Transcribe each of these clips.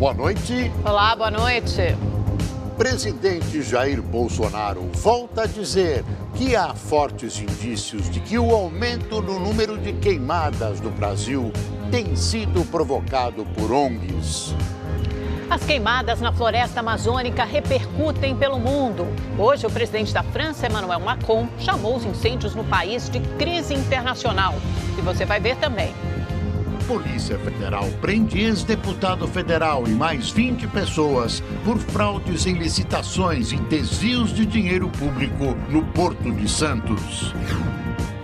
Boa noite. Olá, boa noite. Presidente Jair Bolsonaro volta a dizer que há fortes indícios de que o aumento no número de queimadas no Brasil tem sido provocado por ONGs. As queimadas na floresta amazônica repercutem pelo mundo. Hoje, o presidente da França, Emmanuel Macron, chamou os incêndios no país de crise internacional. E você vai ver também. Polícia Federal prende ex-deputado federal e mais 20 pessoas por fraudes em licitações e desvios de dinheiro público no Porto de Santos.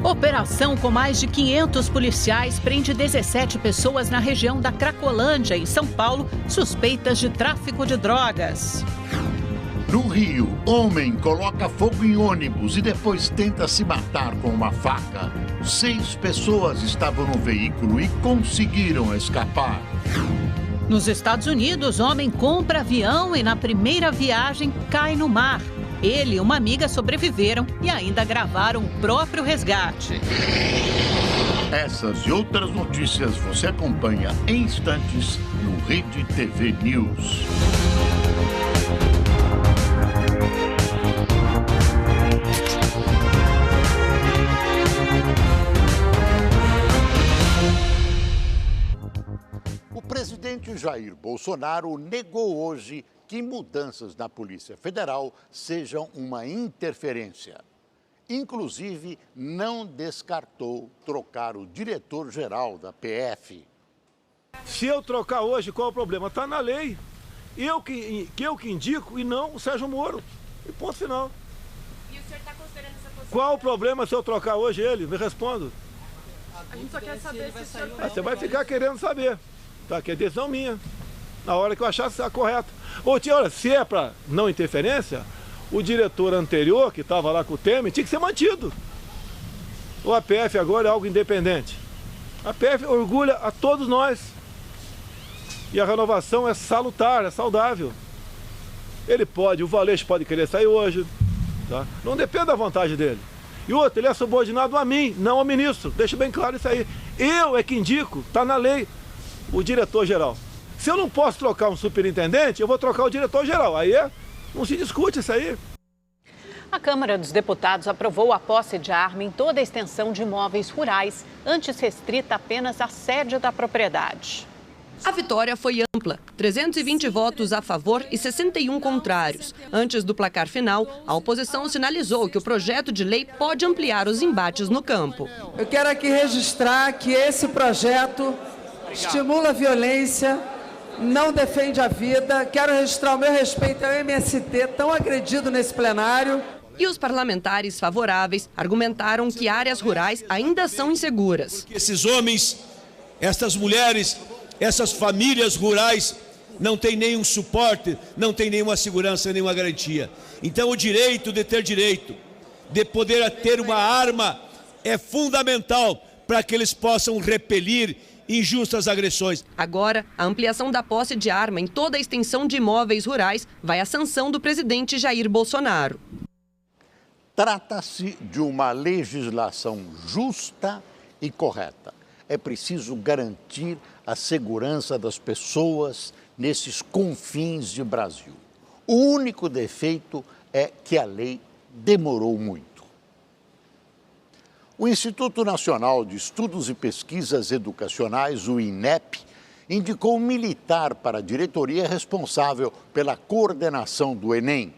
Operação com mais de 500 policiais prende 17 pessoas na região da Cracolândia, em São Paulo, suspeitas de tráfico de drogas. No Rio, homem coloca fogo em ônibus e depois tenta se matar com uma faca. 6 pessoas estavam no veículo e conseguiram escapar. Nos Estados Unidos, homem compra avião e na primeira viagem cai no mar. Ele e uma amiga sobreviveram e ainda gravaram o próprio resgate. Essas e outras notícias você acompanha em instantes no Rede TV News. O presidente Jair Bolsonaro negou hoje que mudanças na Polícia Federal sejam uma interferência. Inclusive, não descartou trocar o diretor-geral da PF. Se eu trocar hoje, qual é o problema? Está na lei. Eu que indico e não o Sérgio Moro. E ponto final. E o senhor está considerando essa possibilidade? Qual o problema se eu trocar hoje ele? Me respondo. A gente só quer saber se o senhor... Você vai ficar querendo saber. Tá? Que é decisão minha. Na hora que eu achar correto. Ô, tia, olha, se é para não interferência, o diretor anterior, que estava lá com o Temer, tinha que ser mantido. O APF agora é algo independente. A APF orgulha a todos nós. E a renovação é salutar, é saudável. Ele pode, o Valeixo pode querer sair hoje. Tá? Não depende da vontade dele. E outro, ele é subordinado a mim, não ao ministro. Deixa bem claro isso aí. Eu é que indico, está na lei, o diretor-geral. Se eu não posso trocar um superintendente, eu vou trocar o diretor-geral. Aí não se discute isso aí. A Câmara dos Deputados aprovou a posse de arma em toda a extensão de imóveis rurais, antes restrita apenas à sede da propriedade. A vitória foi ampla, 320 votos a favor e 61 contrários. Antes do placar final, a oposição sinalizou que o projeto de lei pode ampliar os embates no campo. Eu quero aqui registrar que esse projeto estimula a violência, não defende a vida. Quero registrar o meu respeito ao MST, tão agredido nesse plenário. E os parlamentares favoráveis argumentaram que áreas rurais ainda são inseguras. Esses homens, essas mulheres, essas famílias rurais não têm nenhum suporte, não têm nenhuma segurança, nenhuma garantia. Então o direito de ter direito, de poder ter uma arma, é fundamental para que eles possam repelir injustas agressões. Agora, a ampliação da posse de arma em toda a extensão de imóveis rurais vai à sanção do presidente Jair Bolsonaro. Trata-se de uma legislação justa e correta. É preciso garantir a segurança das pessoas nesses confins de Brasil. O único defeito é que a lei demorou muito. O Instituto Nacional de Estudos e Pesquisas Educacionais, o INEP, indicou um militar para a diretoria responsável pela coordenação do Enem.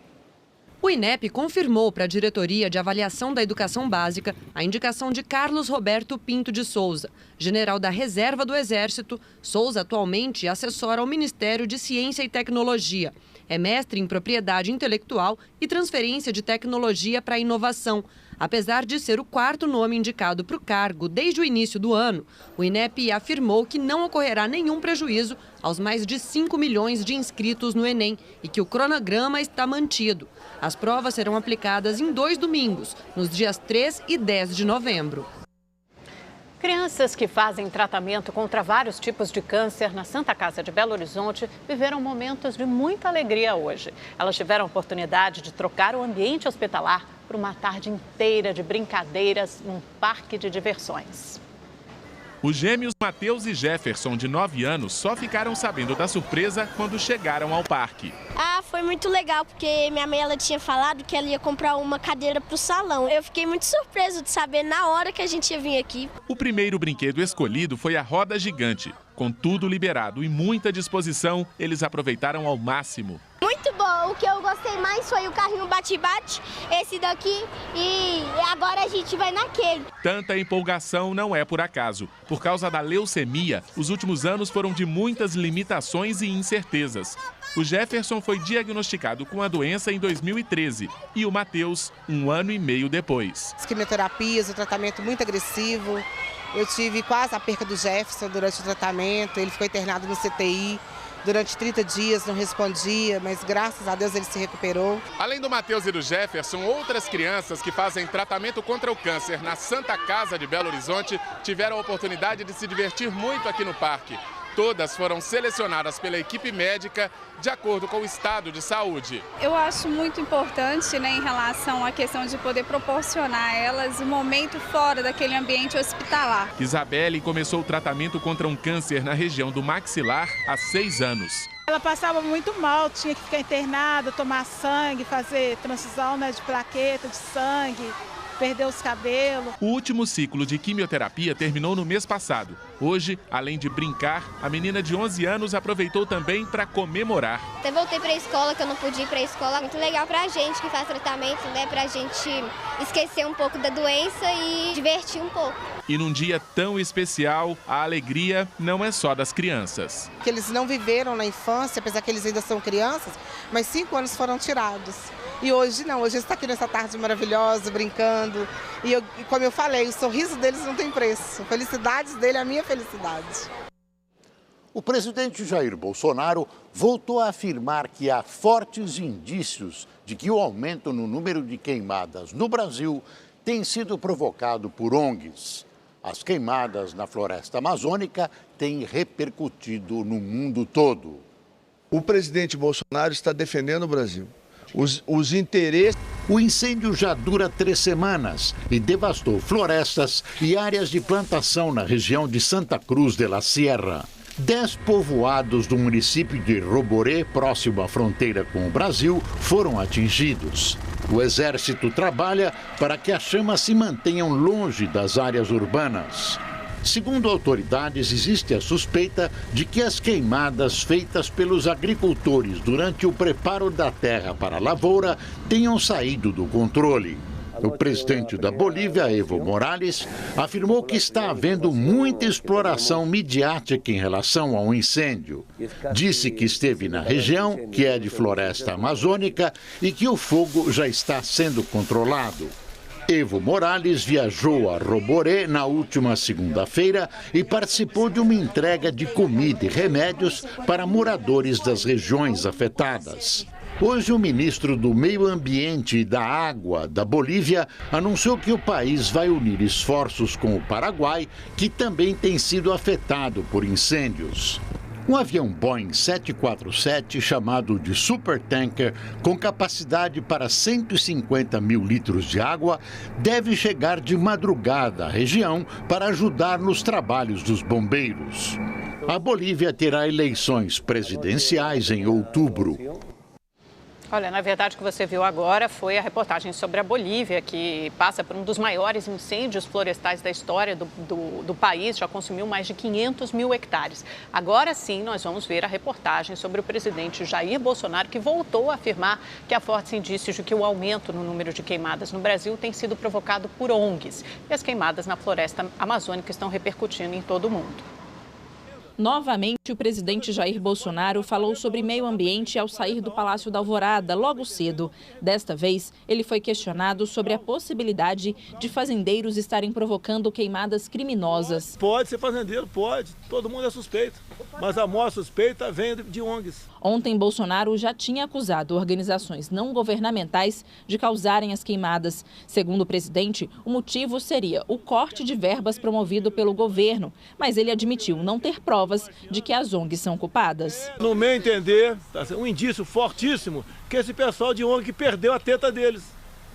O INEP confirmou para a Diretoria de Avaliação da Educação Básica a indicação de Carlos Roberto Pinto de Souza, general da Reserva do Exército. Souza atualmente assessora ao Ministério de Ciência e Tecnologia. É mestre em Propriedade Intelectual e Transferência de Tecnologia para a Inovação. Apesar de ser o 4º nome indicado para o cargo desde o início do ano, o INEP afirmou que não ocorrerá nenhum prejuízo aos mais de 5 milhões de inscritos no Enem e que o cronograma está mantido. As provas serão aplicadas em 2 domingos, nos dias 3 e 10 de novembro. Crianças que fazem tratamento contra vários tipos de câncer na Santa Casa de Belo Horizonte viveram momentos de muita alegria hoje. Elas tiveram a oportunidade de trocar o ambiente hospitalar por uma tarde inteira de brincadeiras num parque de diversões. Os gêmeos Matheus e Jefferson, de 9 anos, só ficaram sabendo da surpresa quando chegaram ao parque. Foi muito legal, porque minha mãe ela tinha falado que ela ia comprar uma cadeira para o salão. Eu fiquei muito surpresa de saber na hora que a gente ia vir aqui. O primeiro brinquedo escolhido foi a roda gigante. Com tudo liberado e muita disposição, eles aproveitaram ao máximo. Muito bom. O que eu gostei mais foi o carrinho bate-bate, esse daqui, e agora a gente vai naquele. Tanta empolgação não é por acaso. Por causa da leucemia, os últimos anos foram de muitas limitações e incertezas. O Jefferson foi diagnosticado com a doença em 2013 e o Matheus, 1 ano e meio depois. As quimioterapias, o tratamento muito agressivo. Eu tive quase a perca do Jefferson durante o tratamento, ele ficou internado no CTI. Durante 30 dias não respondia, mas graças a Deus ele se recuperou. Além do Matheus e do Jefferson, outras crianças que fazem tratamento contra o câncer na Santa Casa de Belo Horizonte tiveram a oportunidade de se divertir muito aqui no parque. Todas foram selecionadas pela equipe médica de acordo com o estado de saúde. Eu acho muito importante, em relação à questão de poder proporcionar a elas um momento fora daquele ambiente hospitalar. Isabelle começou o tratamento contra um câncer na região do maxilar há 6 anos. Ela passava muito mal, tinha que ficar internada, tomar sangue, fazer transfusão de plaqueta de sangue. Perdeu os cabelos. O último ciclo de quimioterapia terminou no mês passado. Hoje, além de brincar, a menina de 11 anos aproveitou também para comemorar. Até voltei para a escola, que eu não podia ir para a escola. Muito legal para a gente que faz tratamento, para a gente esquecer um pouco da doença e divertir um pouco. E num dia tão especial, a alegria não é só das crianças. Que eles não viveram na infância, apesar que eles ainda são crianças, mas 5 anos foram tirados. E hoje não, hoje eles estão aqui nessa tarde maravilhosa, brincando. E como eu falei, o sorriso deles não tem preço. A felicidade dele é a minha felicidade. O presidente Jair Bolsonaro voltou a afirmar que há fortes indícios de que o aumento no número de queimadas no Brasil tem sido provocado por ONGs. As queimadas na floresta amazônica têm repercutido no mundo todo. O presidente Bolsonaro está defendendo o Brasil. Os interesses... O incêndio já dura 3 semanas e devastou florestas e áreas de plantação na região de Santa Cruz de la Sierra. 10 povoados do município de Roboré, próximo à fronteira com o Brasil, foram atingidos. O Exército trabalha para que as chamas se mantenham longe das áreas urbanas. Segundo autoridades, existe a suspeita de que as queimadas feitas pelos agricultores durante o preparo da terra para a lavoura tenham saído do controle. O presidente da Bolívia, Evo Morales, afirmou que está havendo muita exploração midiática em relação ao incêndio. Disse que esteve na região, que é de floresta amazônica, e que o fogo já está sendo controlado. Evo Morales viajou a Roboré na última segunda-feira e participou de uma entrega de comida e remédios para moradores das regiões afetadas. Hoje, o ministro do Meio Ambiente e da Água da Bolívia anunciou que o país vai unir esforços com o Paraguai, que também tem sido afetado por incêndios. Um avião Boeing 747, chamado de Supertanker, com capacidade para 150 mil litros de água, deve chegar de madrugada à região para ajudar nos trabalhos dos bombeiros. A Bolívia terá eleições presidenciais em outubro. Olha, na verdade, o que você viu agora foi a reportagem sobre a Bolívia, que passa por um dos maiores incêndios florestais da história do país, já consumiu mais de 500 mil hectares. Agora sim, nós vamos ver a reportagem sobre o presidente Jair Bolsonaro, que voltou a afirmar que há fortes indícios de que o aumento no número de queimadas no Brasil tem sido provocado por ONGs. E as queimadas na floresta amazônica estão repercutindo em todo o mundo. Novamente, o presidente Jair Bolsonaro falou sobre meio ambiente ao sair do Palácio da Alvorada, logo cedo. Desta vez, ele foi questionado sobre a possibilidade de fazendeiros estarem provocando queimadas criminosas. Pode ser fazendeiro, pode. Todo mundo é suspeito. Mas a maior suspeita vem de ONGs. Ontem, Bolsonaro já tinha acusado organizações não governamentais de causarem as queimadas. Segundo o presidente, o motivo seria o corte de verbas promovido pelo governo, mas ele admitiu não ter provas de que as ONGs são culpadas. No meu entender, um indício fortíssimo que esse pessoal de ONG perdeu a teta deles.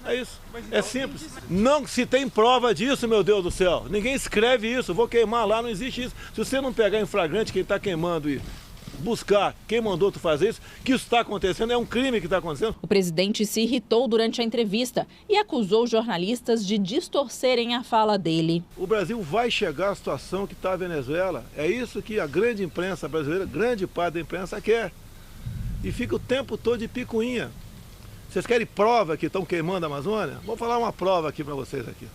É isso. É simples. Não se tem prova disso, meu Deus do céu. Ninguém escreve isso. Vou queimar lá, não existe isso. Se você não pegar em flagrante quem está queimando e buscar quem mandou tu fazer isso, que isso está acontecendo, é um crime que está acontecendo. O presidente se irritou durante a entrevista e acusou jornalistas de distorcerem a fala dele. O Brasil vai chegar à situação que está a Venezuela. É isso que a grande imprensa brasileira, grande parte da imprensa quer. E fica o tempo todo de picuinha. Vocês querem prova que estão queimando a Amazônia? Vou falar uma prova aqui para vocês aqui,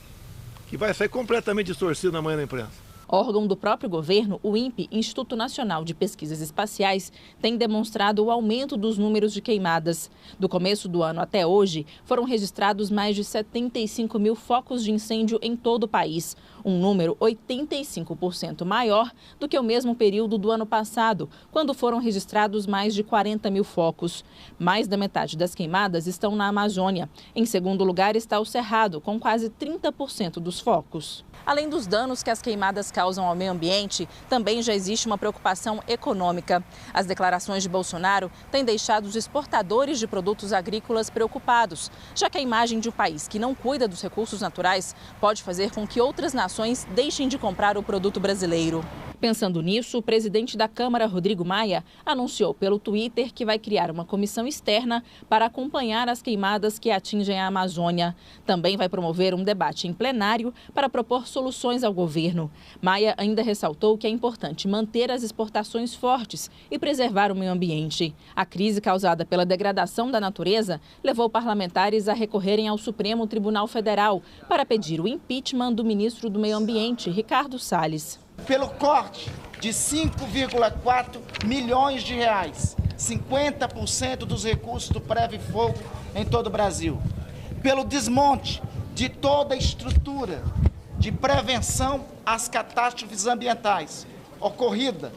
que vai sair completamente distorcido amanhã na imprensa. Órgão do próprio governo, o INPE, Instituto Nacional de Pesquisas Espaciais, tem demonstrado o aumento dos números de queimadas. Do começo do ano até hoje, foram registrados mais de 75 mil focos de incêndio em todo o país, um número 85% maior do que o mesmo período do ano passado, quando foram registrados mais de 40 mil focos. Mais da metade das queimadas estão na Amazônia. Em segundo lugar está o Cerrado, com quase 30% dos focos. Além dos danos que as queimadas causam ao meio ambiente, também já existe uma preocupação econômica. As declarações de Bolsonaro têm deixado os exportadores de produtos agrícolas preocupados, já que a imagem de um país que não cuida dos recursos naturais pode fazer com que outras nações deixem de comprar o produto brasileiro. Pensando nisso, o presidente da Câmara, Rodrigo Maia, anunciou pelo Twitter que vai criar uma comissão externa para acompanhar as queimadas que atingem a Amazônia. Também vai promover um debate em plenário para propor soluções ao governo. Maia ainda ressaltou que é importante manter as exportações fortes e preservar o meio ambiente. A crise causada pela degradação da natureza levou parlamentares a recorrerem ao Supremo Tribunal Federal para pedir o impeachment do ministro do Meio Ambiente, Ricardo Salles. Pelo corte de 5,4 milhões de reais, 50% dos recursos do Previfogo em todo o Brasil. Pelo desmonte de toda a estrutura de prevenção às catástrofes ambientais, ocorrida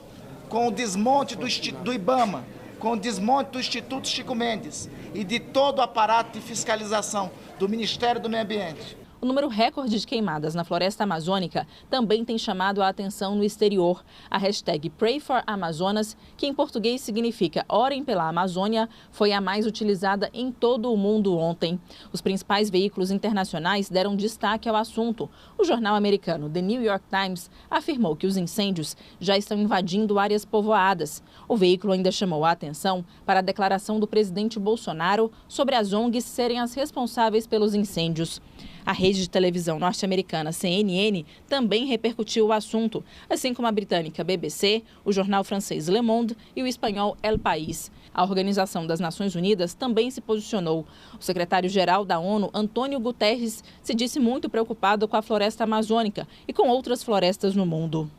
com o desmonte do IBAMA, com o desmonte do Instituto Chico Mendes e de todo o aparato de fiscalização do Ministério do Meio Ambiente. O número recorde de queimadas na floresta amazônica também tem chamado a atenção no exterior. A hashtag #PrayForAmazonas, que em português significa Orem pela Amazônia, foi a mais utilizada em todo o mundo ontem. Os principais veículos internacionais deram destaque ao assunto. O jornal americano The New York Times afirmou que os incêndios já estão invadindo áreas povoadas. O veículo ainda chamou a atenção para a declaração do presidente Bolsonaro sobre as ONGs serem as responsáveis pelos incêndios. A rede de televisão norte-americana CNN também repercutiu o assunto, assim como a britânica BBC, o jornal francês Le Monde e o espanhol El País. A Organização das Nações Unidas também se posicionou. O secretário-geral da ONU, Antônio Guterres, se disse muito preocupado com a floresta amazônica e com outras florestas no mundo.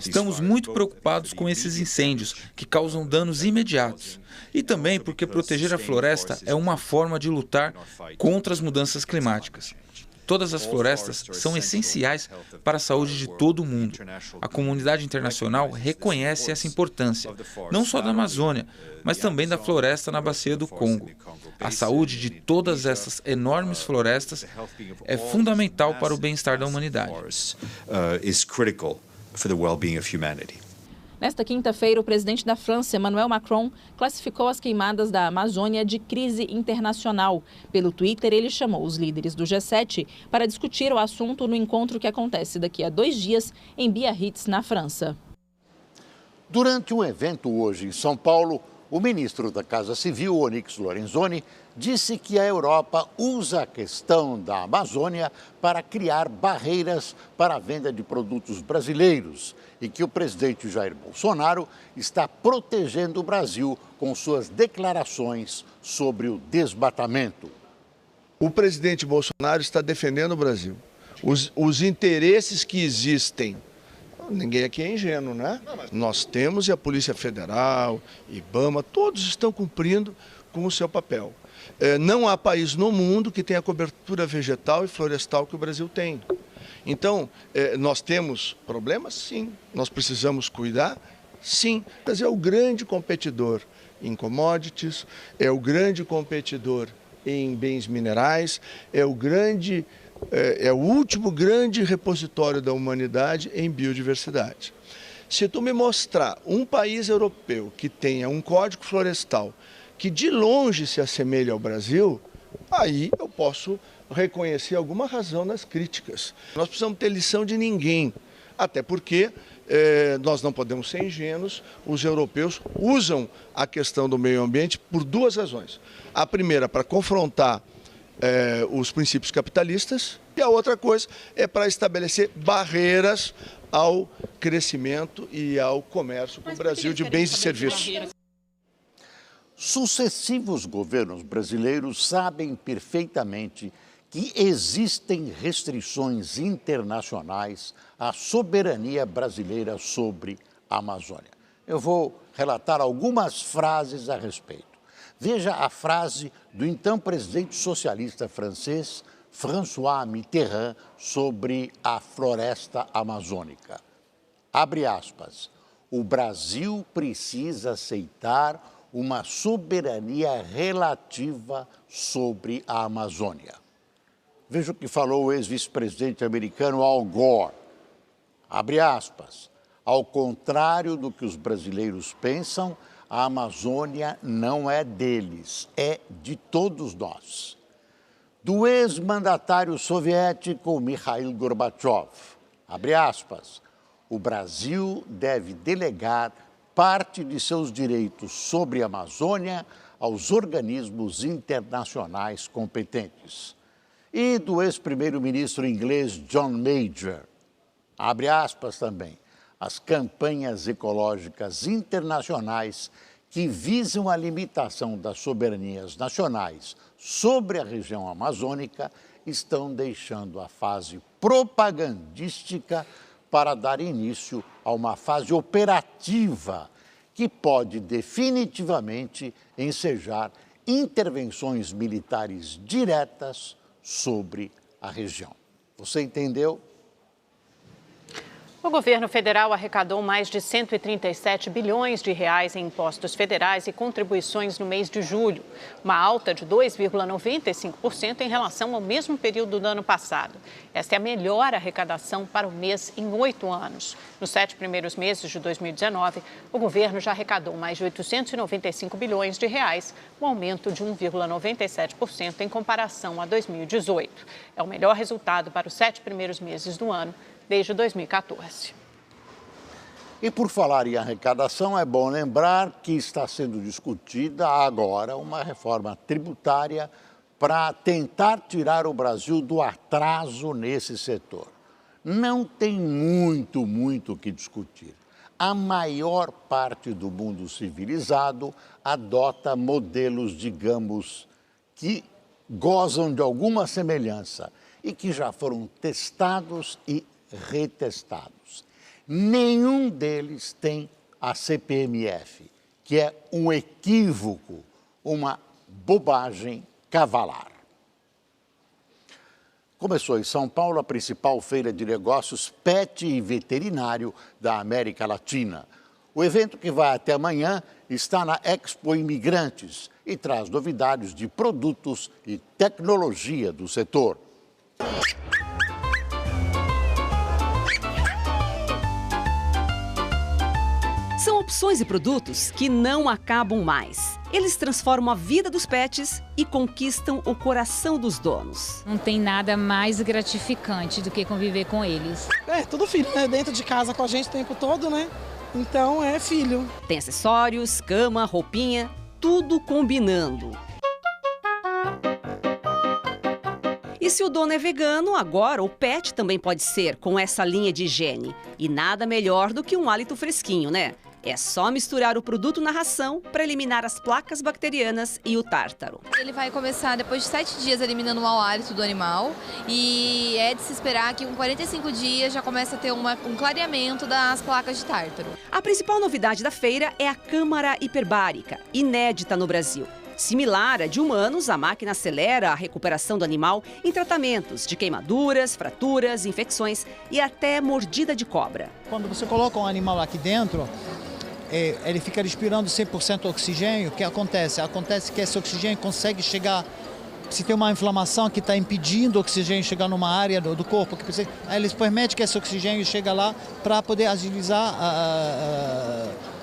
Estamos muito preocupados com esses incêndios, que causam danos imediatos. E também porque proteger a floresta é uma forma de lutar contra as mudanças climáticas. Todas as florestas são essenciais para a saúde de todo o mundo. A comunidade internacional reconhece essa importância, não só da Amazônia, mas também da floresta na bacia do Congo. A saúde de todas essas enormes florestas é fundamental para o bem-estar da humanidade. Nesta quinta-feira, o presidente da França, Emmanuel Macron, classificou as queimadas da Amazônia de crise internacional. Pelo Twitter, ele chamou os líderes do G7 para discutir o assunto no encontro que acontece daqui a 2 dias em Biarritz, na França. Durante um evento hoje em São Paulo, o ministro da Casa Civil, Onyx Lorenzoni, disse que a Europa usa a questão da Amazônia para criar barreiras para a venda de produtos brasileiros e que o presidente Jair Bolsonaro está protegendo o Brasil com suas declarações sobre o desmatamento. O presidente Bolsonaro está defendendo o Brasil. Os interesses que existem. Ninguém aqui é ingênuo, né? Nós temos e a Polícia Federal, IBAMA, todos estão cumprindo com o seu papel. Não há país no mundo que tenha a cobertura vegetal e florestal que o Brasil tem. Então, nós temos problemas? Sim. Nós precisamos cuidar? Sim. O Brasil é o grande competidor em commodities, é o grande competidor em bens minerais, é o último grande repositório da humanidade em biodiversidade. Se tu me mostrar um país europeu que tenha um código florestal que de longe se assemelha ao Brasil, aí eu posso reconhecer alguma razão nas críticas. Nós precisamos ter lição de ninguém, até porque nós não podemos ser ingênuos. Os europeus usam a questão do meio ambiente por duas razões. A primeira, para confrontar os princípios capitalistas, e a outra coisa é para estabelecer barreiras ao crescimento e ao comércio com o Brasil de bens e serviços. Sucessivos governos brasileiros sabem perfeitamente que existem restrições internacionais à soberania brasileira sobre a Amazônia. Eu vou relatar algumas frases a respeito. Veja a frase do então presidente socialista francês François Mitterrand sobre a floresta amazônica. Abre aspas. O Brasil precisa aceitar uma soberania relativa sobre a Amazônia. Veja o que falou o ex-vice-presidente americano Al Gore. Abre aspas. Ao contrário do que os brasileiros pensam, a Amazônia não é deles, é de todos nós. Do ex-mandatário soviético Mikhail Gorbachev. Abre aspas. O Brasil deve delegar parte de seus direitos sobre a Amazônia aos organismos internacionais competentes. E do ex-primeiro-ministro inglês John Major, abre aspas também, as campanhas ecológicas internacionais que visam a limitação das soberanias nacionais sobre a região amazônica estão deixando a fase propagandística para dar início a uma fase operativa que pode definitivamente ensejar intervenções militares diretas sobre a região. Você entendeu? O governo federal arrecadou mais de 137 bilhões de reais em impostos federais e contribuições no mês de julho, uma alta de 2,95% em relação ao mesmo período do ano passado. Esta é a melhor arrecadação para o mês em 8 anos. Nos 7 primeiros meses de 2019, o governo já arrecadou mais de 895 bilhões de reais, um aumento de 1,97% em comparação a 2018. É o melhor resultado para os 7 primeiros meses do ano, desde 2014. E por falar em arrecadação, é bom lembrar que está sendo discutida agora uma reforma tributária para tentar tirar o Brasil do atraso nesse setor. Não tem muito o que discutir. A maior parte do mundo civilizado adota modelos, digamos, que gozam de alguma semelhança e que já foram testados e retestados. Nenhum deles tem a CPMF, que é um equívoco, uma bobagem cavalar. Começou em São Paulo a principal feira de negócios pet e veterinário da América Latina. O evento, que vai até amanhã, está na Expo Imigrantes e traz novidades de produtos e tecnologia do setor. São opções e produtos que não acabam mais. Eles transformam a vida dos pets e conquistam o coração dos donos. Não tem nada mais gratificante do que conviver com eles. É, tudo filho, né? Dentro de casa com a gente o tempo todo, né? Então é filho. Tem acessórios, cama, roupinha, tudo combinando. E se o dono é vegano, agora o pet também pode ser, com essa linha de higiene. E nada melhor do que um hálito fresquinho, né? É só misturar o produto na ração para eliminar as placas bacterianas e o tártaro. Ele vai começar depois de 7 dias eliminando o mau hálito do animal e é de se esperar que com 45 dias já comece a ter um clareamento das placas de tártaro. A principal novidade da feira é a câmara hiperbárica, inédita no Brasil. Similar à de humanos, a máquina acelera a recuperação do animal em tratamentos de queimaduras, fraturas, infecções e até mordida de cobra. Quando você coloca um animal aqui dentro, ele fica respirando 100% oxigênio. O que acontece? Acontece que esse oxigênio consegue chegar, se tem uma inflamação que está impedindo o oxigênio chegar numa área do corpo, aí eles permitem que esse oxigênio chegue lá para poder agilizar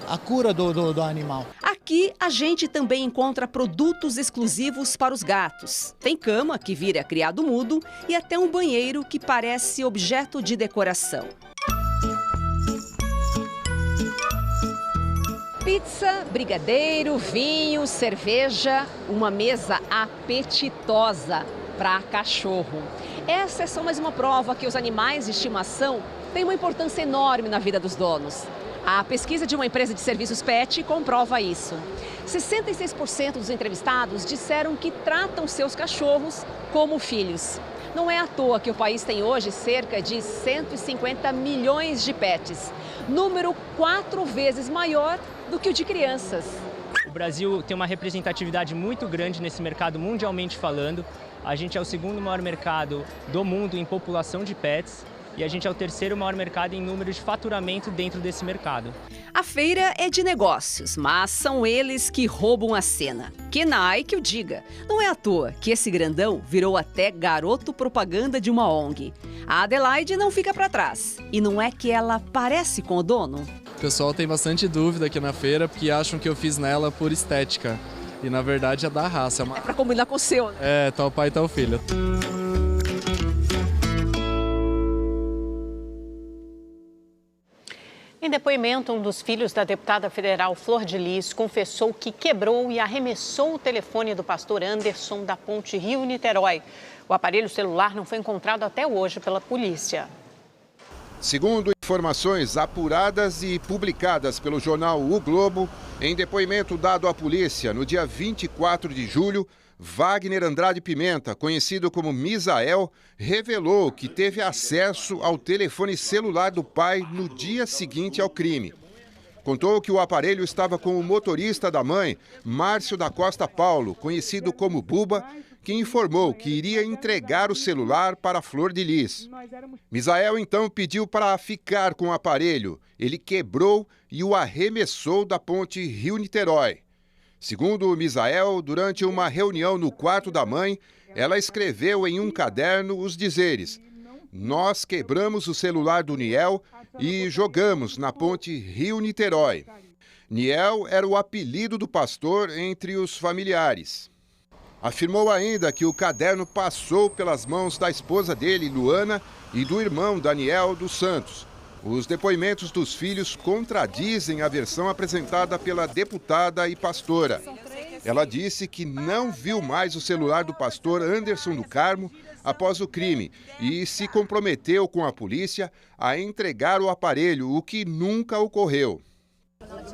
a cura do animal. Aqui a gente também encontra produtos exclusivos para os gatos. Tem cama que vira criado mudo e até um banheiro que parece objeto de decoração. Pizza, brigadeiro, vinho, cerveja, uma mesa apetitosa para cachorro. Essa é só mais uma prova que os animais de estimação têm uma importância enorme na vida dos donos. A pesquisa de uma empresa de serviços pet comprova isso. 66% dos entrevistados disseram que tratam seus cachorros como filhos. Não é à toa que o país tem hoje cerca de 150 milhões de pets, número 4 vezes maior do que o de crianças. O Brasil tem uma representatividade muito grande nesse mercado mundialmente falando. A gente é o segundo maior mercado do mundo em população de pets e a gente é o terceiro maior mercado em número de faturamento dentro desse mercado. A feira é de negócios, mas são eles que roubam a cena. Kenai que o diga. Não é à toa que esse grandão virou até garoto propaganda de uma ONG. A Adelaide não fica para trás. E não é que ela parece com o dono? O pessoal tem bastante dúvida aqui na feira porque acham que eu fiz nela por estética. E na verdade é da raça. É para combinar com o seu. É, tal pai, tal filho. Em depoimento, um dos filhos da deputada federal Flor de Lis confessou que quebrou e arremessou o telefone do pastor Anderson da Ponte Rio-Niterói. O aparelho celular não foi encontrado até hoje pela polícia. Segundo informações apuradas e publicadas pelo jornal O Globo, em depoimento dado à polícia no dia 24 de julho, Wagner Andrade Pimenta, conhecido como Misael, revelou que teve acesso ao telefone celular do pai no dia seguinte ao crime. Contou que o aparelho estava com o motorista da mãe, Márcio da Costa Paulo, conhecido como Buba, que informou que iria entregar o celular para Flor de Lis. Misael então pediu para ficar com o aparelho. Ele quebrou e o arremessou da ponte Rio-Niterói. Segundo o Misael, durante uma reunião no quarto da mãe, ela escreveu em um caderno os dizeres: "Nós quebramos o celular do Niel e jogamos na ponte Rio-Niterói." Niel era o apelido do pastor entre os familiares. Afirmou ainda que o caderno passou pelas mãos da esposa dele, Luana, e do irmão Daniel dos Santos. Os depoimentos dos filhos contradizem a versão apresentada pela deputada e pastora. Ela disse que não viu mais o celular do pastor Anderson do Carmo após o crime e se comprometeu com a polícia a entregar o aparelho, o que nunca ocorreu.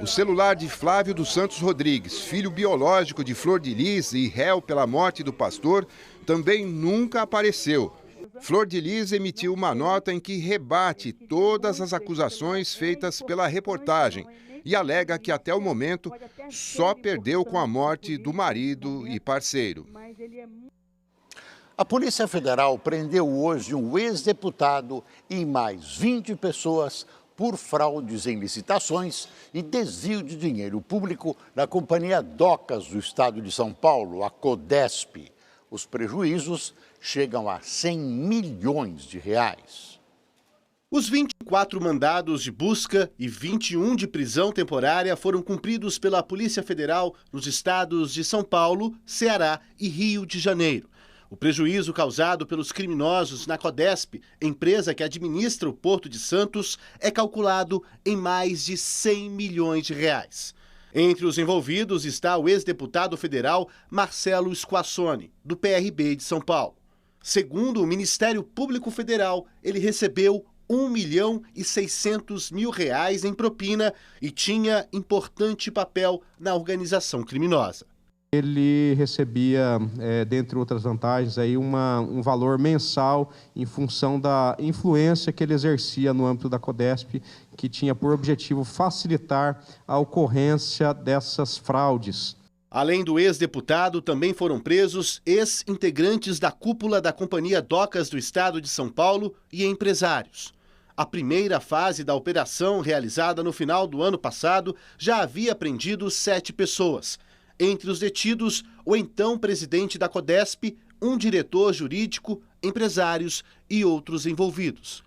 O celular de Flávio dos Santos Rodrigues, filho biológico de Flor de Lis e réu pela morte do pastor, também nunca apareceu. Flor de Lis emitiu uma nota em que rebate todas as acusações feitas pela reportagem e alega que até o momento só perdeu com a morte do marido e parceiro. A Polícia Federal prendeu hoje um ex-deputado e mais 20 pessoas por fraudes em licitações e desvio de dinheiro público na Companhia Docas do Estado de São Paulo, a Codesp. Os prejuízos chegam a 100 milhões de reais. Os 24 mandados de busca e 21 de prisão temporária foram cumpridos pela Polícia Federal nos estados de São Paulo, Ceará e Rio de Janeiro. O prejuízo causado pelos criminosos na Codesp, empresa que administra o Porto de Santos, é calculado em mais de 100 milhões de reais. Entre os envolvidos está o ex-deputado federal Marcelo Squassone, do PRB de São Paulo. Segundo o Ministério Público Federal, ele recebeu R$1.600.000 em propina e tinha importante papel na organização criminosa. Ele recebia, dentre outras vantagens, aí um valor mensal em função da influência que ele exercia no âmbito da Codesp, que tinha por objetivo facilitar a ocorrência dessas fraudes. Além do ex-deputado, também foram presos ex-integrantes da cúpula da Companhia Docas do Estado de São Paulo e empresários. A primeira fase da operação, realizada no final do ano passado, já havia prendido 7 pessoas. Entre os detidos, o então presidente da Codesp, um diretor jurídico, empresários e outros envolvidos.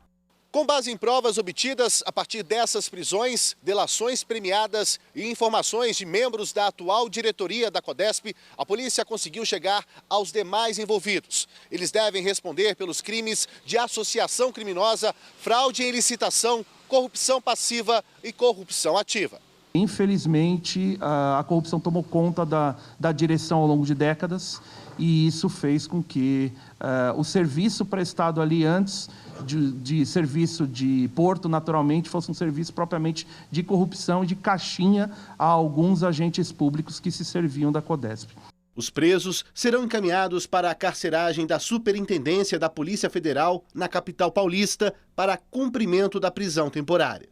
Com base em provas obtidas a partir dessas prisões, delações premiadas e informações de membros da atual diretoria da Codesp, a polícia conseguiu chegar aos demais envolvidos. Eles devem responder pelos crimes de associação criminosa, fraude em licitação, corrupção passiva e corrupção ativa. Infelizmente, a corrupção tomou conta da direção ao longo de décadas e isso fez com que o serviço prestado ali antes de serviço de porto, naturalmente, fosse um serviço propriamente de corrupção e de caixinha a alguns agentes públicos que se serviam da Codesp. Os presos serão encaminhados para a carceragem da Superintendência da Polícia Federal na capital paulista para cumprimento da prisão temporária.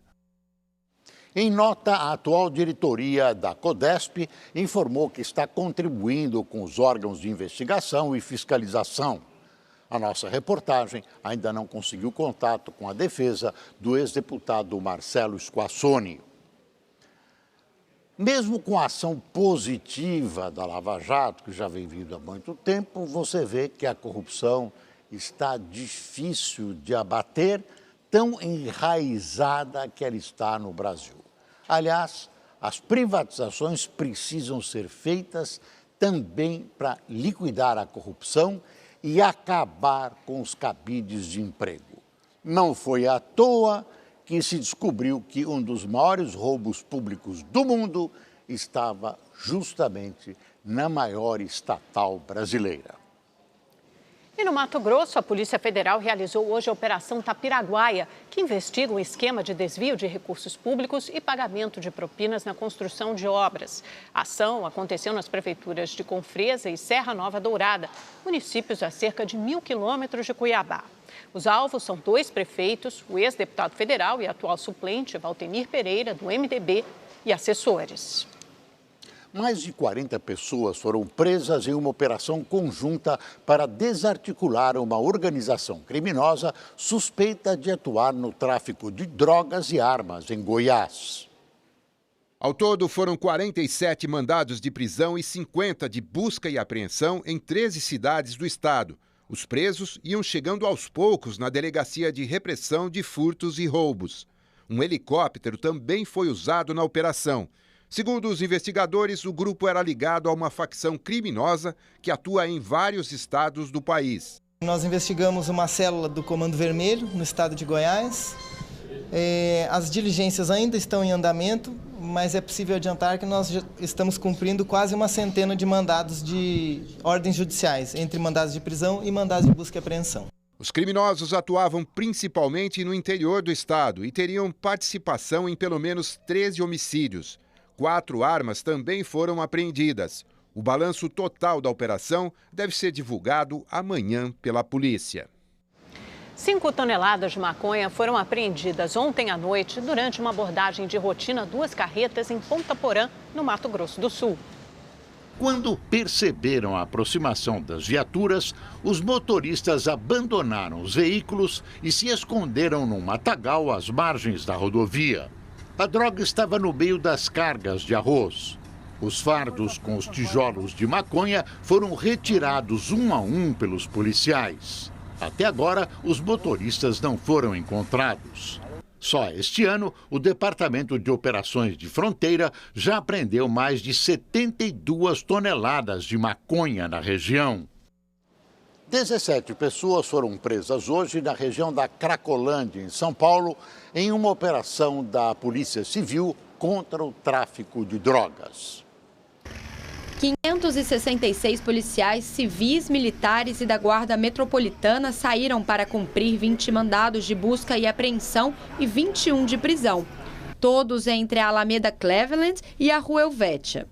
Em nota, a atual diretoria da Codesp informou que está contribuindo com os órgãos de investigação e fiscalização. A nossa reportagem ainda não conseguiu contato com a defesa do ex-deputado Marcelo Squassoni. Mesmo com a ação positiva da Lava Jato, que já vem vindo há muito tempo, você vê que a corrupção está difícil de abater, tão enraizada que ela está no Brasil. Aliás, as privatizações precisam ser feitas também para liquidar a corrupção e acabar com os cabides de emprego. Não foi à toa que se descobriu que um dos maiores roubos públicos do mundo estava justamente na maior estatal brasileira. E no Mato Grosso, a Polícia Federal realizou hoje a Operação Tapiraguaia, que investiga um esquema de desvio de recursos públicos e pagamento de propinas na construção de obras. A ação aconteceu nas prefeituras de Confresa e Serra Nova Dourada, municípios a cerca de 1.000 quilômetros de Cuiabá. Os alvos são 2 prefeitos, o ex-deputado federal e atual suplente Valtemir Pereira, do MDB, e assessores. Mais de 40 pessoas foram presas em uma operação conjunta para desarticular uma organização criminosa suspeita de atuar no tráfico de drogas e armas em Goiás. Ao todo, foram 47 mandados de prisão e 50 de busca e apreensão em 13 cidades do estado. Os presos iam chegando aos poucos na Delegacia de Repressão de Furtos e Roubos. Um helicóptero também foi usado na operação. Segundo os investigadores, o grupo era ligado a uma facção criminosa que atua em vários estados do país. Nós investigamos uma célula do Comando Vermelho, no estado de Goiás. As diligências ainda estão em andamento, mas é possível adiantar que nós já estamos cumprindo quase uma centena de mandados de ordens judiciais, entre mandados de prisão e mandados de busca e apreensão. Os criminosos atuavam principalmente no interior do estado e teriam participação em pelo menos 13 homicídios. 4 armas também foram apreendidas. O balanço total da operação deve ser divulgado amanhã pela polícia. 5 toneladas de maconha foram apreendidas ontem à noite durante uma abordagem de rotina a 2 carretas em Ponta Porã, no Mato Grosso do Sul. Quando perceberam a aproximação das viaturas, os motoristas abandonaram os veículos e se esconderam num matagal às margens da rodovia. A droga estava no meio das cargas de arroz. Os fardos com os tijolos de maconha foram retirados um a um pelos policiais. Até agora, os motoristas não foram encontrados. Só este ano, o Departamento de Operações de Fronteira já apreendeu mais de 72 toneladas de maconha na região. 17 pessoas foram presas hoje na região da Cracolândia, em São Paulo, em uma operação da Polícia Civil contra o tráfico de drogas. 566 policiais civis, militares e da Guarda Metropolitana saíram para cumprir 20 mandados de busca e apreensão e 21 de prisão, todos entre a Alameda Cleveland e a Rua Helvétia.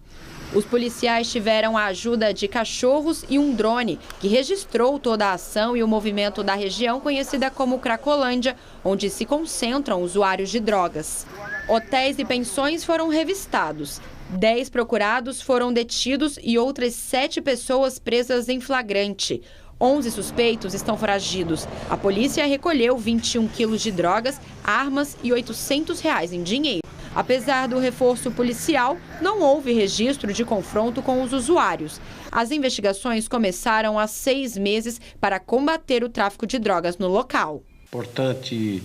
Os policiais tiveram a ajuda de cachorros e um drone, que registrou toda a ação e o movimento da região conhecida como Cracolândia, onde se concentram usuários de drogas. Hotéis e pensões foram revistados. 10 procurados foram detidos e outras 7 pessoas presas em flagrante. 11 suspeitos estão foragidos. A polícia recolheu 21 quilos de drogas, armas e R$ 800 em dinheiro. Apesar do reforço policial, não houve registro de confronto com os usuários. As investigações começaram há 6 meses para combater o tráfico de drogas no local. Importante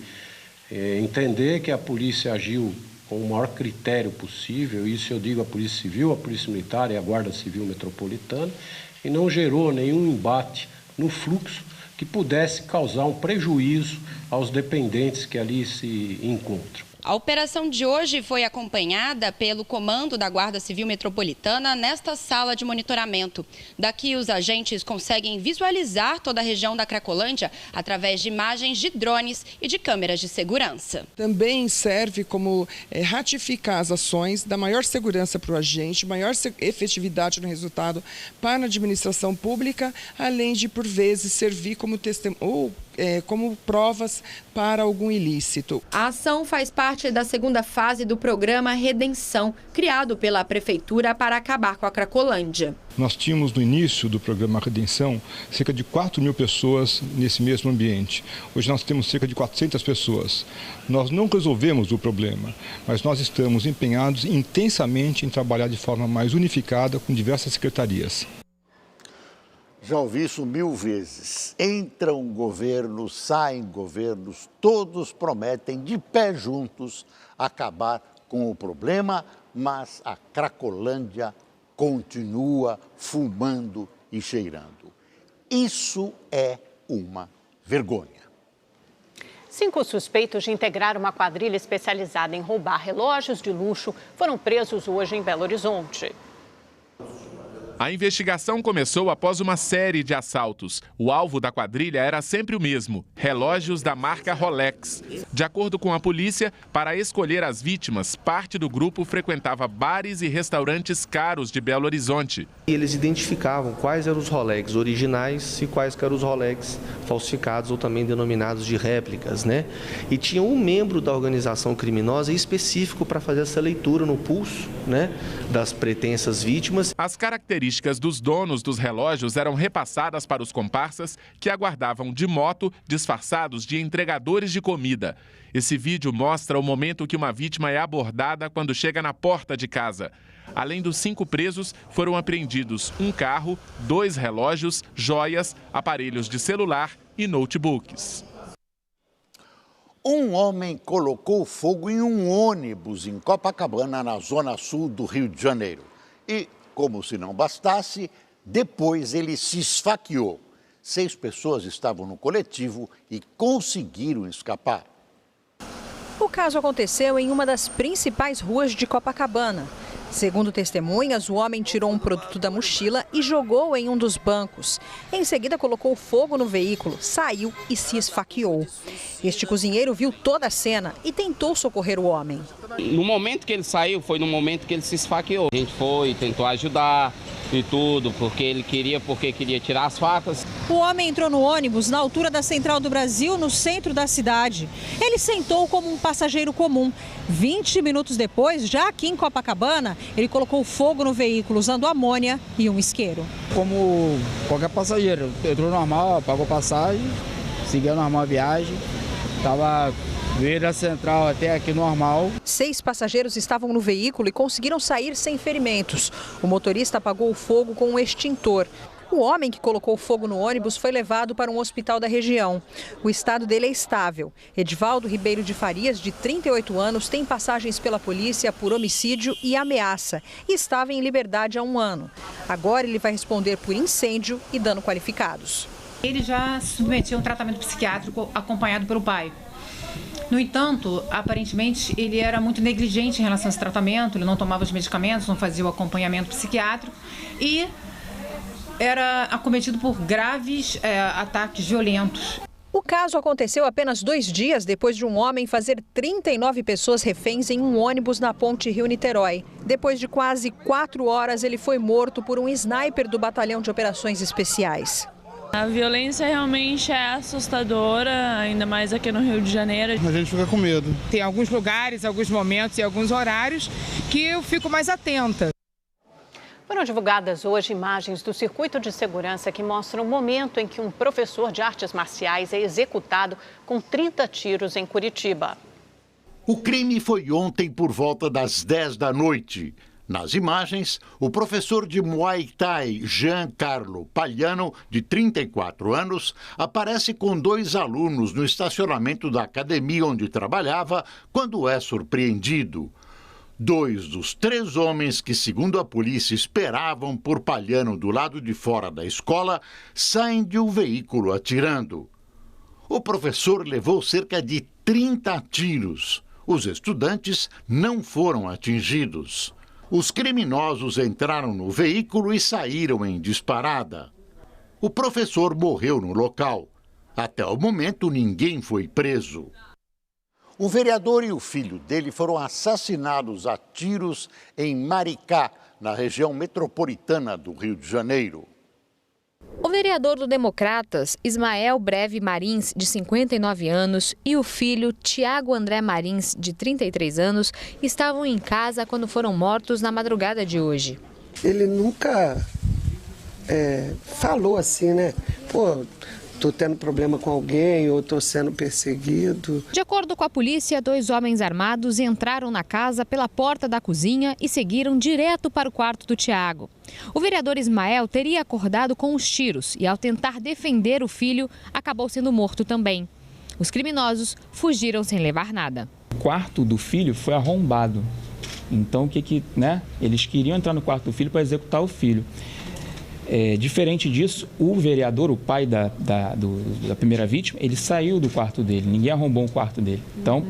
entender que a polícia agiu com o maior critério possível, isso eu digo a Polícia Civil, a Polícia Militar e a Guarda Civil Metropolitana, e não gerou nenhum embate no fluxo que pudesse causar um prejuízo aos dependentes que ali se encontram. A operação de hoje foi acompanhada pelo comando da Guarda Civil Metropolitana nesta sala de monitoramento. Daqui os agentes conseguem visualizar toda a região da Cracolândia através de imagens de drones e de câmeras de segurança. Também serve como ratificar as ações, dar maior segurança para o agente, maior efetividade no resultado para a administração pública, além de, por vezes, servir como testemunho como provas para algum ilícito. A ação faz parte da segunda fase do programa Redenção, criado pela Prefeitura para acabar com a Cracolândia. Nós tínhamos no início do programa Redenção cerca de 4.000 pessoas nesse mesmo ambiente. Hoje nós temos cerca de 400 pessoas. Nós não resolvemos o problema, mas nós estamos empenhados intensamente em trabalhar de forma mais unificada com diversas secretarias. Já ouvi isso 1000 vezes. Entram governos, saem governos, todos prometem de pé juntos acabar com o problema, mas a Cracolândia continua fumando e cheirando. Isso é uma vergonha. 5 suspeitos de integrar uma quadrilha especializada em roubar relógios de luxo foram presos hoje em Belo Horizonte. A investigação começou após uma série de assaltos. O alvo da quadrilha era sempre o mesmo: relógios da marca Rolex. De acordo com a polícia, para escolher as vítimas, parte do grupo frequentava bares e restaurantes caros de Belo Horizonte. Eles identificavam quais eram os Rolex originais e quais eram os Rolex falsificados ou também denominados de réplicas, né? E tinha um membro da organização criminosa específico para fazer essa leitura no pulso, né, das pretensas vítimas. As características dos donos dos relógios eram repassadas para os comparsas que aguardavam de moto disfarçados de entregadores de comida. Esse vídeo mostra o momento que uma vítima é abordada quando chega na porta de casa. Além dos 5 presos, foram apreendidos um carro, 2 relógios, joias, aparelhos de celular e notebooks. Um homem colocou fogo em um ônibus em Copacabana, na zona sul do Rio de Janeiro. E, como se não bastasse, depois ele se esfaqueou. 6 pessoas estavam no coletivo e conseguiram escapar. O caso aconteceu em uma das principais ruas de Copacabana. Segundo testemunhas, o homem tirou um produto da mochila e jogou em um dos bancos. Em seguida, colocou fogo no veículo, saiu e se esfaqueou. Este cozinheiro viu toda a cena e tentou socorrer o homem. No momento que ele saiu, foi no momento que ele se esfaqueou. A gente foi, tentou ajudar e tudo, porque ele queria tirar as facas. O homem entrou no ônibus na altura da Central do Brasil, no centro da cidade. Ele sentou como um passageiro comum. 20 minutos depois, já aqui em Copacabana, ele colocou fogo no veículo usando amônia e um isqueiro. Como qualquer passageiro, entrou normal, pagou passagem, seguiu normal a viagem, veio da Central até aqui normal. 6 passageiros estavam no veículo e conseguiram sair sem ferimentos. O motorista apagou o fogo com um extintor. O homem que colocou fogo no ônibus foi levado para um hospital da região. O estado dele é estável. Edivaldo Ribeiro de Farias, de 38 anos, tem passagens pela polícia por homicídio e ameaça e estava em liberdade há 1 ano. Agora ele vai responder por incêndio e dano qualificados. Ele já se submetia a um tratamento psiquiátrico acompanhado pelo pai. No entanto, aparentemente, ele era muito negligente em relação a esse tratamento, ele não tomava os medicamentos, não fazia o acompanhamento psiquiátrico e era acometido por graves ataques violentos. O caso aconteceu apenas 2 dias depois de um homem fazer 39 pessoas reféns em um ônibus na ponte Rio-Niterói. Depois de quase 4 horas, ele foi morto por um sniper do Batalhão de Operações Especiais. A violência realmente é assustadora, ainda mais aqui no Rio de Janeiro. A gente fica com medo. Tem alguns lugares, alguns momentos e alguns horários que eu fico mais atenta. Foram divulgadas hoje imagens do circuito de segurança que mostram o momento em que um professor de artes marciais é executado com 30 tiros em Curitiba. O crime foi ontem por volta das 10 da noite. Nas imagens, o professor de Muay Thai, Giancarlo Pagliano, de 34 anos, aparece com 2 alunos no estacionamento da academia onde trabalhava quando é surpreendido. 2 dos 3 homens que, segundo a polícia, esperavam por Pagliano do lado de fora da escola, saem de um veículo atirando. O professor levou cerca de 30 tiros. Os estudantes não foram atingidos. Os criminosos entraram no veículo e saíram em disparada. O professor morreu no local. Até o momento, ninguém foi preso. O vereador e o filho dele foram assassinados a tiros em Maricá, na região metropolitana do Rio de Janeiro. O vereador do Democratas, Ismael Breve Marins, de 59 anos, e o filho, Tiago André Marins, de 33 anos, estavam em casa quando foram mortos na madrugada de hoje. Ele nunca falou assim, né? Pô, tô tendo problema com alguém ou tô sendo perseguido. De acordo com a polícia, 2 homens armados entraram na casa pela porta da cozinha e seguiram direto para o quarto do Tiago. O vereador Ismael teria acordado com os tiros e, ao tentar defender o filho, acabou sendo morto também. Os criminosos fugiram sem levar nada. O quarto do filho foi arrombado. Então, eles queriam entrar no quarto do filho para executar o filho. Diferente disso, o vereador, o pai da primeira vítima, ele saiu do quarto dele, ninguém arrombou o quarto dele. Então,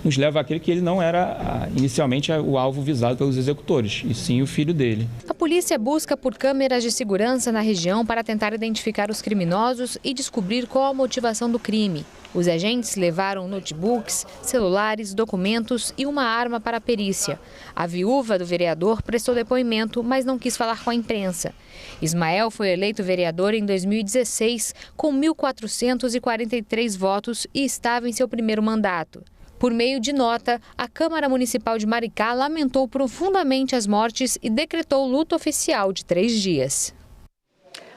nos leva a crer que ele não era inicialmente o alvo visado pelos executores, e sim o filho dele. A polícia busca por câmeras de segurança na região para tentar identificar os criminosos e descobrir qual a motivação do crime. Os agentes levaram notebooks, celulares, documentos e uma arma para a perícia. A viúva do vereador prestou depoimento, mas não quis falar com a imprensa. Ismael foi eleito vereador em 2016, com 1.443 votos e estava em seu primeiro mandato. Por meio de nota, a Câmara Municipal de Maricá lamentou profundamente as mortes e decretou luto oficial de 3 dias.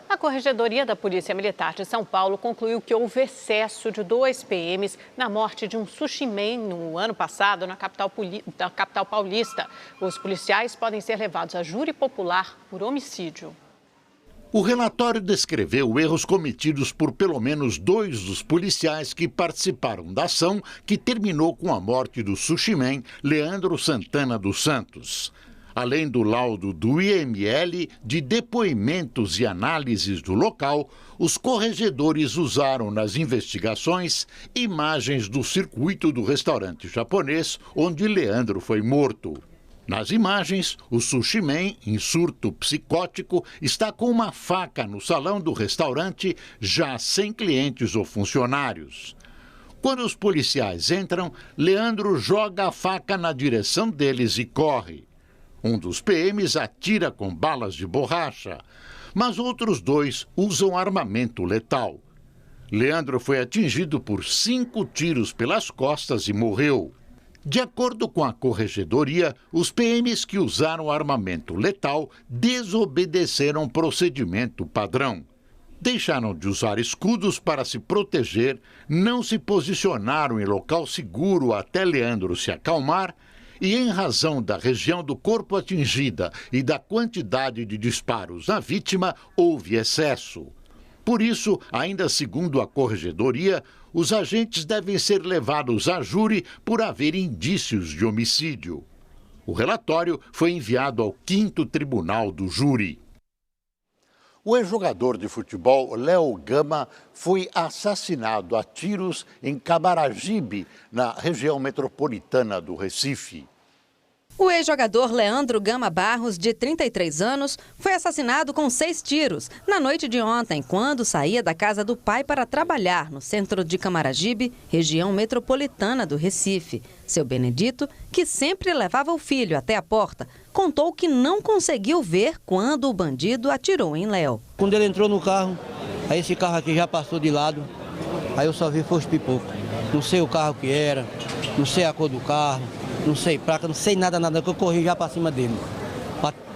A Corregedoria da Polícia Militar de São Paulo concluiu que houve excesso de 2 PMs na morte de um sushiman no ano passado na capital paulista. Os policiais podem ser levados a júri popular por homicídio. O relatório descreveu erros cometidos por pelo menos 2 dos policiais que participaram da ação que terminou com a morte do sushiman Leandro Santana dos Santos. Além do laudo do IML, de depoimentos e análises do local, os corregedores usaram nas investigações imagens do circuito do restaurante japonês onde Leandro foi morto. Nas imagens, o sushiman, em surto psicótico, está com uma faca no salão do restaurante, já sem clientes ou funcionários. Quando os policiais entram, Leandro joga a faca na direção deles e corre. Um dos PMs atira com balas de borracha, mas outros 2 usam armamento letal. Leandro foi atingido por 5 tiros pelas costas e morreu. De acordo com a Corregedoria, os PMs que usaram armamento letal desobedeceram procedimento padrão. Deixaram de usar escudos para se proteger, não se posicionaram em local seguro até Leandro se acalmar e, em razão da região do corpo atingida e da quantidade de disparos na vítima, houve excesso. Por isso, ainda segundo a Corregedoria, os agentes devem ser levados a júri por haver indícios de homicídio. O relatório foi enviado ao 5º Tribunal do Júri. O ex-jogador de futebol Léo Gama foi assassinado a tiros em Camaragibe, na região metropolitana do Recife. O ex-jogador Leandro Gama Barros, de 33 anos, foi assassinado com 6 tiros na noite de ontem, quando saía da casa do pai para trabalhar no centro de Camaragibe, região metropolitana do Recife. Seu Benedito, que sempre levava o filho até a porta, contou que não conseguiu ver quando o bandido atirou em Léo. Quando ele entrou no carro, aí esse carro aqui já passou de lado, aí eu só vi foi os pipocos. Não sei o carro que era, não sei a cor do carro. Não sei placa, não sei nada, que eu corri já para cima dele.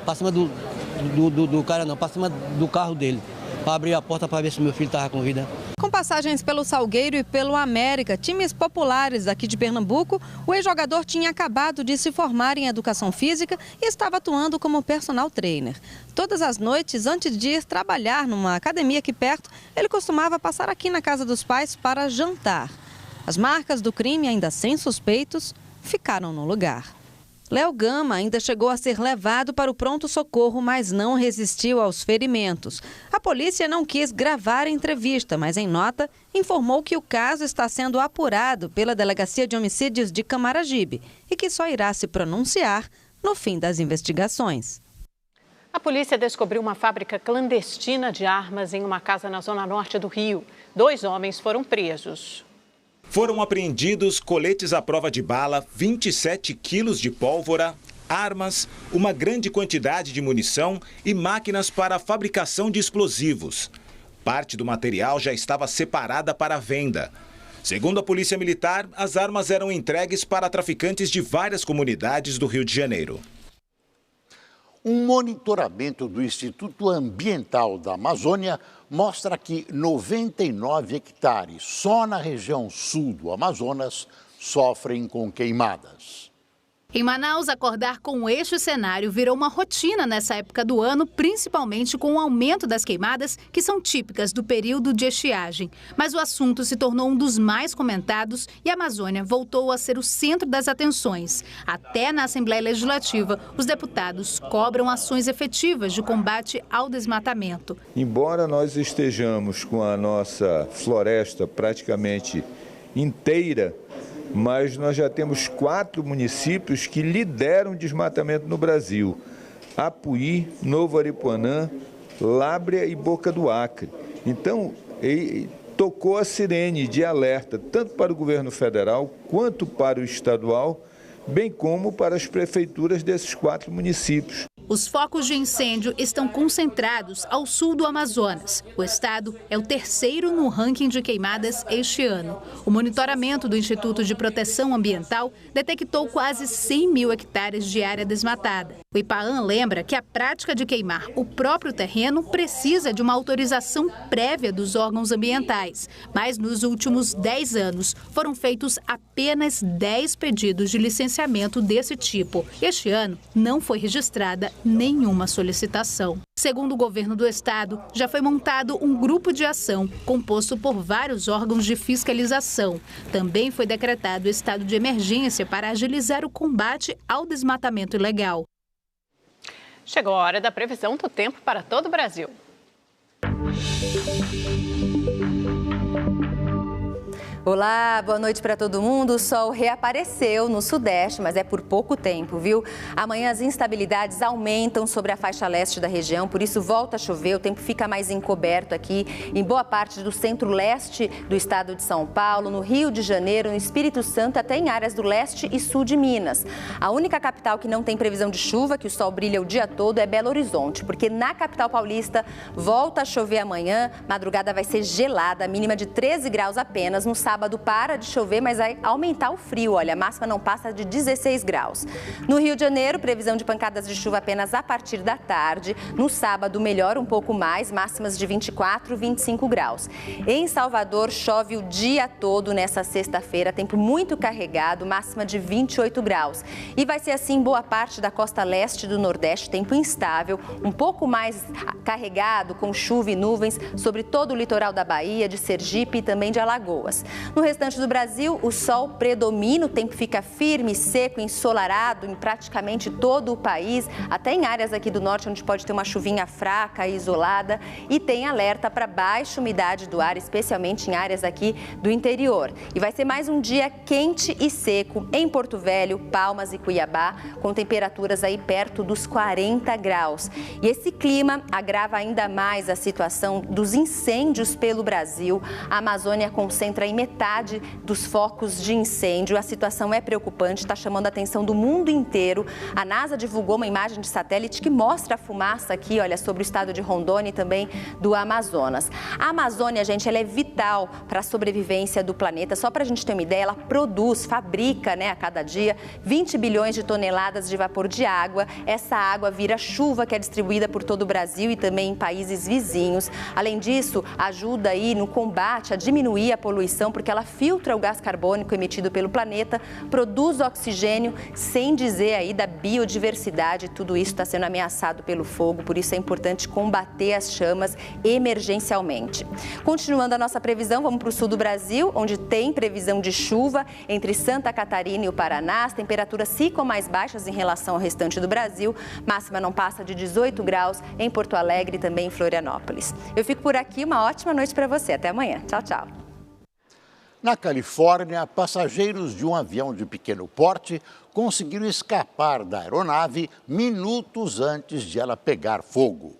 Para cima do cara não, para cima do carro dele. Para abrir a porta para ver se meu filho estava com vida. Com passagens pelo Salgueiro e pelo América, times populares daqui de Pernambuco, o ex-jogador tinha acabado de se formar em educação física e estava atuando como personal trainer. Todas as noites, antes de ir trabalhar numa academia aqui perto, ele costumava passar aqui na casa dos pais para jantar. As marcas do crime, ainda sem suspeitos, ficaram no lugar. Léo Gama ainda chegou a ser levado para o pronto-socorro, mas não resistiu aos ferimentos. A polícia não quis gravar a entrevista, mas em nota informou que o caso está sendo apurado pela Delegacia de Homicídios de Camaragibe e que só irá se pronunciar no fim das investigações. A polícia descobriu uma fábrica clandestina de armas em uma casa na zona norte do Rio. 2 homens foram presos. Foram apreendidos coletes à prova de bala, 27 quilos de pólvora, armas, uma grande quantidade de munição e máquinas para a fabricação de explosivos. Parte do material já estava separada para venda. Segundo a Polícia Militar, as armas eram entregues para traficantes de várias comunidades do Rio de Janeiro. Um monitoramento do Instituto Ambiental da Amazônia mostra que 99 hectares só na região sul do Amazonas sofrem com queimadas. Em Manaus, acordar com este cenário virou uma rotina nessa época do ano, principalmente com o aumento das queimadas, que são típicas do período de estiagem. Mas o assunto se tornou um dos mais comentados e a Amazônia voltou a ser o centro das atenções. Até na Assembleia Legislativa, os deputados cobram ações efetivas de combate ao desmatamento. Embora nós estejamos com a nossa floresta praticamente inteira, mas nós já temos 4 municípios que lideram o desmatamento no Brasil: Apuí, Novo Aripuanã, Lábrea e Boca do Acre. Então, tocou a sirene de alerta tanto para o governo federal quanto para o estadual, bem como para as prefeituras desses 4 municípios. Os focos de incêndio estão concentrados ao sul do Amazonas. O estado é o 3º no ranking de queimadas este ano. O monitoramento do Instituto de Proteção Ambiental detectou quase 100 mil hectares de área desmatada. O IPAAM lembra que a prática de queimar o próprio terreno precisa de uma autorização prévia dos órgãos ambientais. Mas nos últimos 10 anos foram feitos apenas 10 pedidos de licenciamento desse tipo. Este ano não foi registrada nenhuma solicitação. Segundo o governo do estado, já foi montado um grupo de ação composto por vários órgãos de fiscalização. Também foi decretado estado de emergência para agilizar o combate ao desmatamento ilegal. Chegou a hora da previsão do tempo para todo o Brasil. Olá, boa noite para todo mundo. O sol reapareceu no sudeste, mas é por pouco tempo, viu? Amanhã as instabilidades aumentam sobre a faixa leste da região, por isso volta a chover, o tempo fica mais encoberto aqui em boa parte do centro-leste do estado de São Paulo, no Rio de Janeiro, no Espírito Santo, até em áreas do leste e sul de Minas. A única capital que não tem previsão de chuva, que o sol brilha o dia todo, é Belo Horizonte, porque na capital paulista volta a chover amanhã, madrugada vai ser gelada, mínima de 13 graus apenas, no sábado para de chover, mas vai aumentar o frio, olha, a máxima não passa de 16 graus. No Rio de Janeiro, previsão de pancadas de chuva apenas a partir da tarde. No sábado, melhora um pouco mais, máximas de 24, 25 graus. Em Salvador, chove o dia todo nessa sexta-feira, tempo muito carregado, máxima de 28 graus. E vai ser assim boa parte da costa leste do Nordeste, tempo instável, um pouco mais carregado, com chuva e nuvens sobre todo o litoral da Bahia, de Sergipe e também de Alagoas. No restante do Brasil, o sol predomina, o tempo fica firme, seco, ensolarado em praticamente todo o país, até em áreas aqui do norte, onde pode ter uma chuvinha fraca e isolada, e tem alerta para baixa umidade do ar, especialmente em áreas aqui do interior. E vai ser mais um dia quente e seco em Porto Velho, Palmas e Cuiabá, com temperaturas aí perto dos 40 graus. E esse clima agrava ainda mais a situação dos incêndios pelo Brasil. A Amazônia concentra aí metade metade dos focos de incêndio. A situação é preocupante, está chamando a atenção do mundo inteiro. A NASA divulgou uma imagem de satélite que mostra a fumaça aqui, olha, sobre o estado de Rondônia e também do Amazonas. A Amazônia, gente, ela é vital para a sobrevivência do planeta. Só para a gente ter uma ideia, ela produz, fabrica, né, a cada dia 20 bilhões de toneladas de vapor de água. Essa água vira chuva que é distribuída por todo o Brasil e também em países vizinhos. Além disso, ajuda aí no combate a diminuir a poluição, porque ela filtra o gás carbônico emitido pelo planeta, produz oxigênio, sem dizer aí da biodiversidade. Tudo isso está sendo ameaçado pelo fogo, por isso é importante combater as chamas emergencialmente. Continuando a nossa previsão, vamos para o sul do Brasil, onde tem previsão de chuva entre Santa Catarina e o Paraná. As temperaturas ficam mais baixas em relação ao restante do Brasil. Máxima não passa de 18 graus em Porto Alegre e também em Florianópolis. Eu fico por aqui, uma ótima noite para você. Até amanhã. Tchau, tchau. Na Califórnia, passageiros de um avião de pequeno porte conseguiram escapar da aeronave minutos antes de ela pegar fogo.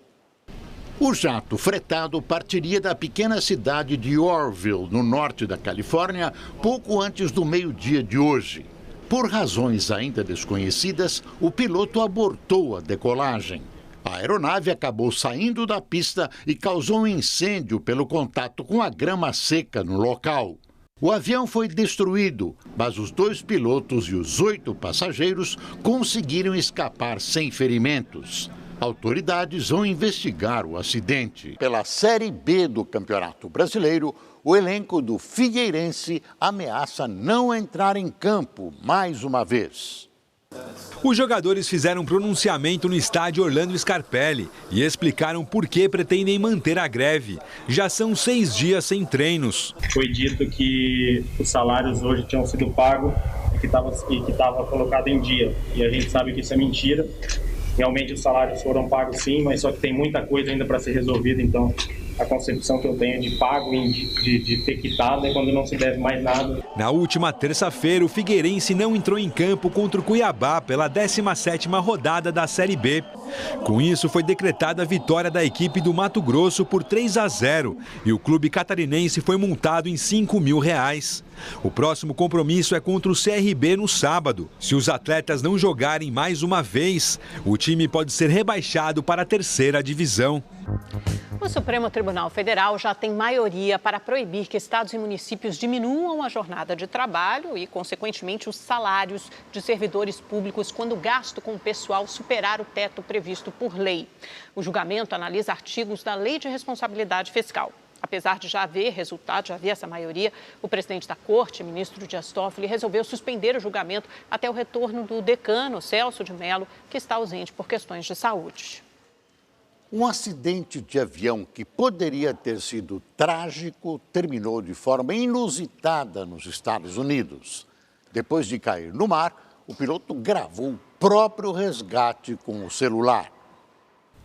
O jato fretado partiria da pequena cidade de Orville, no norte da Califórnia, pouco antes do meio-dia de hoje. Por razões ainda desconhecidas, o piloto abortou a decolagem. A aeronave acabou saindo da pista e causou um incêndio pelo contato com a grama seca no local. O avião foi destruído, mas os 2 pilotos e os 8 passageiros conseguiram escapar sem ferimentos. Autoridades vão investigar o acidente. Pela Série B do Campeonato Brasileiro, o elenco do Figueirense ameaça não entrar em campo mais uma vez. Os jogadores fizeram um pronunciamento no estádio Orlando Scarpelli e explicaram por que pretendem manter a greve. Já são 6 dias sem treinos. Foi dito que os salários hoje tinham sido pagos e que estava colocado em dia. E a gente sabe que isso é mentira. Realmente os salários foram pagos sim, mas só que tem muita coisa ainda para ser resolvida, então a concepção que eu tenho de pago e de ter quitado é quando não se deve mais nada. Na última terça-feira, o Figueirense não entrou em campo contra o Cuiabá pela 17ª rodada da Série B. Com isso, foi decretada a vitória da equipe do Mato Grosso por 3-0 e o clube catarinense foi multado em R$5.000. O próximo compromisso é contra o CRB no sábado. Se os atletas não jogarem mais uma vez, o time pode ser rebaixado para a 3ª divisão. O Supremo Tribunal Federal já tem maioria para proibir que estados e municípios diminuam a jornada de trabalho e, consequentemente, os salários de servidores públicos quando o gasto com o pessoal superar o teto previsto por lei. O julgamento analisa artigos da Lei de Responsabilidade Fiscal. Apesar de já haver resultado, já havia essa maioria, o presidente da Corte, ministro Dias Toffoli, resolveu suspender o julgamento até o retorno do decano, Celso de Mello, que está ausente por questões de saúde. Um acidente de avião que poderia ter sido trágico terminou de forma inusitada nos Estados Unidos. Depois de cair no mar, o piloto gravou o próprio resgate com o celular.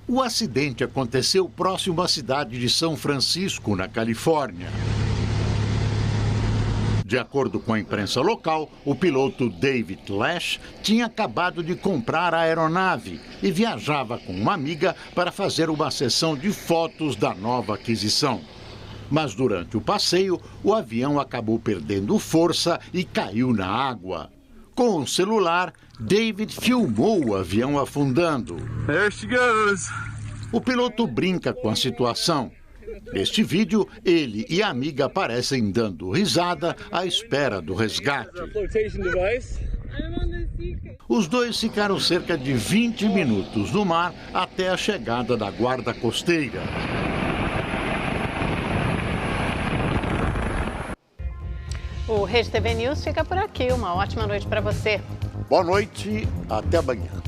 O acidente aconteceu próximo à cidade de São Francisco, na Califórnia. De acordo com a imprensa local, o piloto David Lash tinha acabado de comprar a aeronave e viajava com uma amiga para fazer uma sessão de fotos da nova aquisição. Mas durante o passeio, o avião acabou perdendo força e caiu na água. Com o celular, David filmou o avião afundando. There she goes. O piloto brinca com a situação. Neste vídeo, ele e a amiga aparecem dando risada à espera do resgate. Os dois ficaram cerca de 20 minutos no mar até a chegada da guarda costeira. O Rede TV News fica por aqui. Uma ótima noite para você. Boa noite, até amanhã.